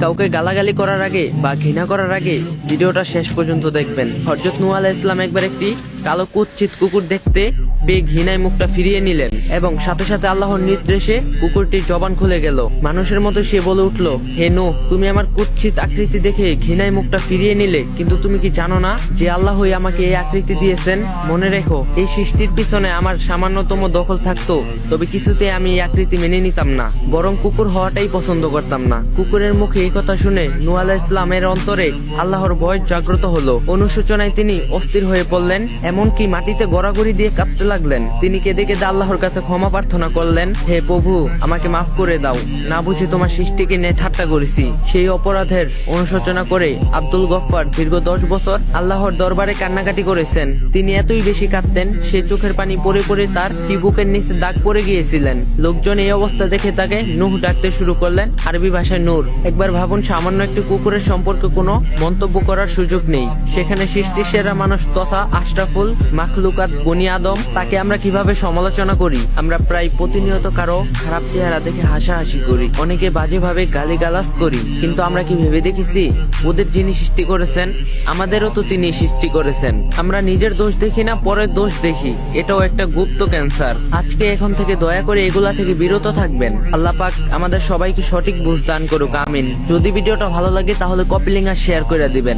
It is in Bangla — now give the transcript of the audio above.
কাউকে গালাগালি করার আগে বা ঘৃণা করার আগে ভিডিওটা শেষ পর্যন্ত দেখবেন। হযরত নূহ আলাইহিস সালাম একবার একটি কালো কুৎসিত কুকুর দেখতে পেয়ে ঘৃণায় মুখটা ফিরিয়ে নিলেন এবং সাথে সাথে আল্লাহর নির্দেশে কুকুরটির জবান খুলে গেল। মানুষের মতো সে বলে উঠল, হে নূহ, তুমি আমার কুৎসিত আকৃতি দেখে ঘৃণায় মুখটা ফিরিয়ে নিলে, কিন্তু তুমি কি জানো না যে আল্লাহই আমাকে এই আকৃতি দিয়েছেন? মনে রেখো, এই সৃষ্টির পিছনে আমার সামান্যতম দখল থাকতো তবে কিছুতে আমি এই আকৃতি মেনে নিতাম না, বরং কুকুর হওয়াটাই পছন্দ করতাম না। কুকুরের মুখে এই কথা শুনে নূহ আলাইহিস সালামের অন্তরে আল্লাহর ভয় জাগ্রত হলো। অনুশোচনায় তিনি অস্থির হয়ে পড়লেন, এমনকি মাটিতে গড়াগড়ি দিয়ে কাঁপতে লাগলেন। তিনি কেঁদে কেঁদে আল্লাহর কাছে ক্ষমা প্রার্থনা করলেন, হে প্রভু, আমাকে মাফ করে দাও, না বুঝে তোমার সৃষ্টিকে নিয়ে ঠাট্টা করেছি। সেই অপরাধের অনুশোচনা করে আব্দুল গফফার দীর্ঘ 10 বছর আল্লাহর দরবারে কান্নাকাটি করেছেন। তিনি এতই বেশি কাঁদতেন, সে চোখের পানি পড়ে পড়ে তার চিবুকের নিচে দাগ পড়ে গিয়েছিলেন। লোকজন এই অবস্থা দেখে তাকে নূহ ডাকতে শুরু করলেন, আরবি ভাষায় নূর। একবার ভাবুন, সামান্য একটি কুকুরের সম্পর্কে কোনো মন্তব্য করার সুযোগ নেই, সেখানে সৃষ্টির সেরা মানুষ তথা আশরাফুল মাখলুকাত বনি আদম, তাকে আমরা কিভাবে সমালোচনা করি। আমরা প্রায় প্রতিনিয়ত কারো খারাপ চেহারা দেখে হাসাহাসি করি, অনেকে বাজেভাবে গালিগালাজ করি, কিন্তু আমরা কি ভেবে দেখেছি ওদের যিনি সৃষ্টি করেছেন আমাদেরও তো তিনি সৃষ্টি করেছেন। আমরা নিজের দোষ দেখি না, পরের দোষ দেখি, এটাও একটা গুপ্ত ক্যান্সার। আজকে এখন থেকে দয়া করে এগুলা থেকে বিরত থাকবেন। আল্লাহ পাক আমাদের সবাইকে সঠিক বুঝ দান করুক, আমিন। যদি ভিডিওটা ভালো লাগে তাহলে কপি লিংক আর শেয়ার করে দিবেন।